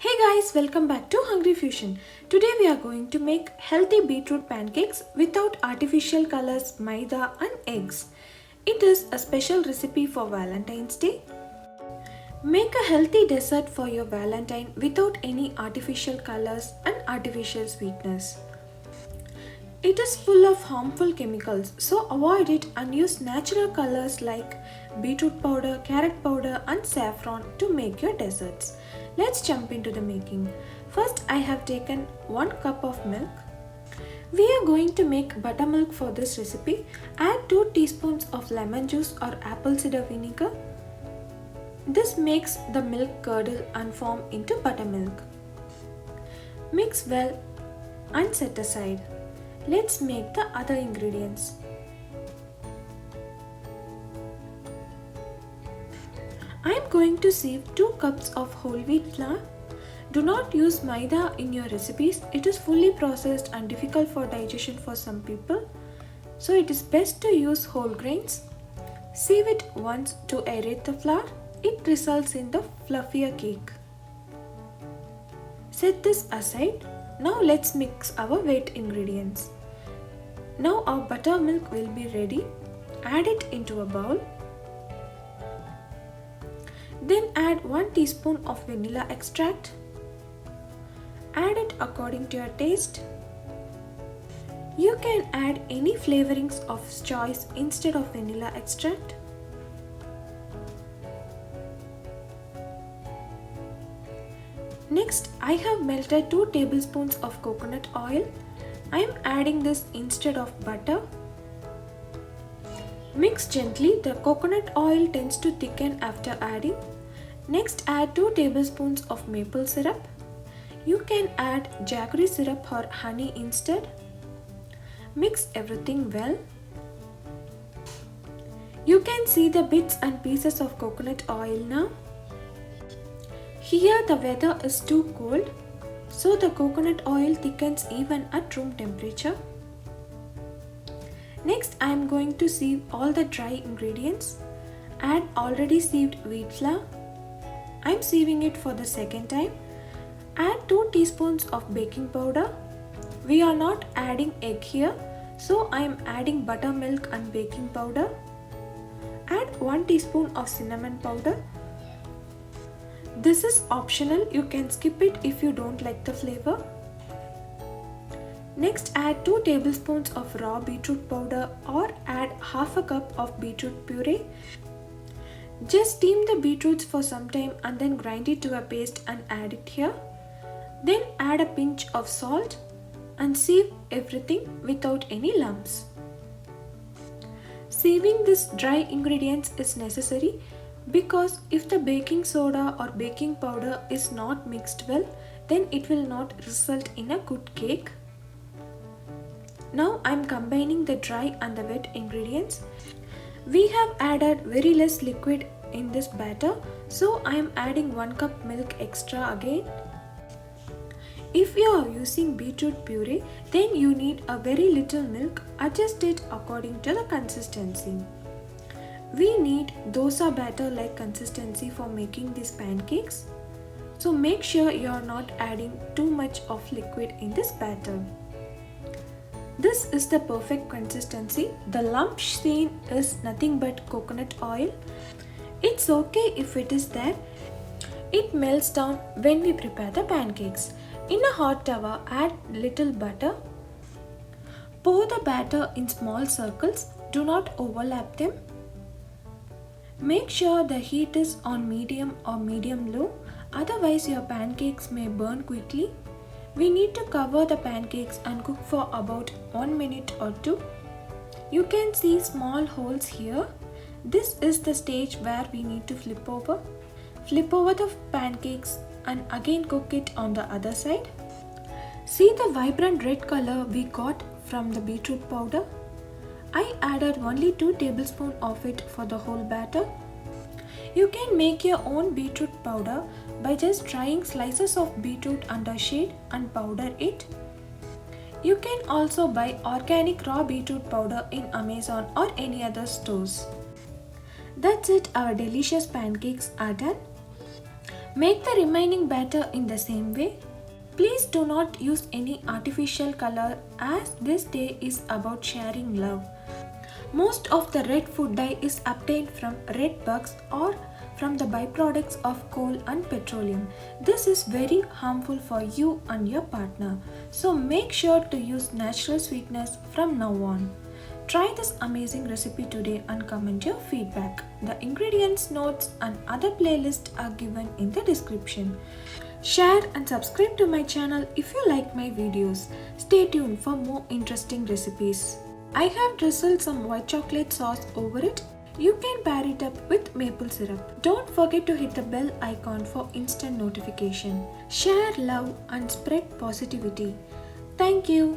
Hey guys, welcome back to Hungry Fusion. Today we are going to make healthy beetroot pancakes without artificial colors, maida and eggs. It is a special recipe for Valentine's Day. Make a healthy dessert for your Valentine without any artificial colors and artificial sweetness. It is full of harmful chemicals, so avoid it and use natural colors like beetroot powder, carrot powder and saffron to make your desserts. Let's jump into the making. First, I have taken 1 cup of milk. We are going to make buttermilk for this recipe. Add 2 teaspoons of lemon juice or apple cider vinegar. This makes the milk curdle and form into buttermilk. Mix well and set aside. Let's make the other ingredients. I am going to sieve 2 cups of whole wheat flour. Do not use maida in your recipes. It is fully processed and difficult for digestion for some people. So it is best to use whole grains. Sieve it once to aerate the flour. It results in the fluffier cake. Set this aside. Now let's mix our wet ingredients. Now our buttermilk will be ready. Add it into a bowl. Then add 1 teaspoon of vanilla extract. Add it according to your taste. You can add any flavorings of choice instead of vanilla extract. Next, I have melted 2 tablespoons of coconut oil. I am adding this instead of butter. Mix gently. The coconut oil tends to thicken after adding. Next, add 2 tablespoons of maple syrup. You can add jaggery syrup or honey instead. Mix everything well. You can see the bits and pieces of coconut oil now. Here the weather is too cold, so the coconut oil thickens even at room temperature. Next, I am going to sieve all the dry ingredients. Add already sieved wheat flour. I am sieving it for the second time. Add 2 teaspoons of baking powder. We are not adding egg here, so I am adding buttermilk and baking powder. Add 1 teaspoon of cinnamon powder. This is optional, you can skip it if you don't like the flavor. Next, add 2 tablespoons of raw beetroot powder or add half a cup of beetroot puree. Just steam the beetroots for some time and then grind it to a paste and add it here. Then add a pinch of salt and sieve everything without any lumps. Sieving these dry ingredients is necessary because if the baking soda or baking powder is not mixed well, then it will not result in a good cake. Now I am combining the dry and the wet ingredients. We have added very less liquid in this batter, so I am adding 1 cup milk extra again. If you are using beetroot puree, then you need a very little milk. Adjust it according to the consistency. We need dosa batter like consistency for making these pancakes. So make sure you are not adding too much of liquid in this batter. This is the perfect consistency. The lump seen is nothing but coconut oil. It's okay if it is there. It melts down when we prepare the pancakes. In a hot tawa, add little butter. Pour the batter in small circles. Do not overlap them. Make sure the heat is on medium or medium-low, otherwise your pancakes may burn quickly. We need to cover the pancakes and cook for about 1 minute or 2. You can see small holes here. This is the stage where we need to flip over. Flip over the pancakes and again cook it on the other side. See the vibrant red color we got from the beetroot powder? I added only 2 tablespoons of it for the whole batter. You can make your own beetroot powder by just drying slices of beetroot under shade and powder it. You can also buy organic raw beetroot powder in Amazon or any other stores. That's it, our delicious pancakes are done. Make the remaining batter in the same way. Please do not use any artificial color as this day is about sharing love. Most of the red food dye is obtained from red bugs or from the byproducts of coal and petroleum. This is very harmful for you and your partner. So make sure to use natural sweetness from now on. Try this amazing recipe today and comment your feedback. The ingredients, notes and other playlists are given in the description. Share and subscribe to my channel if you like my videos. Stay tuned for more interesting recipes. I have drizzled some white chocolate sauce over it. You can pair it up with maple syrup. Don't forget to hit the bell icon for instant notification. Share love and spread positivity. Thank you.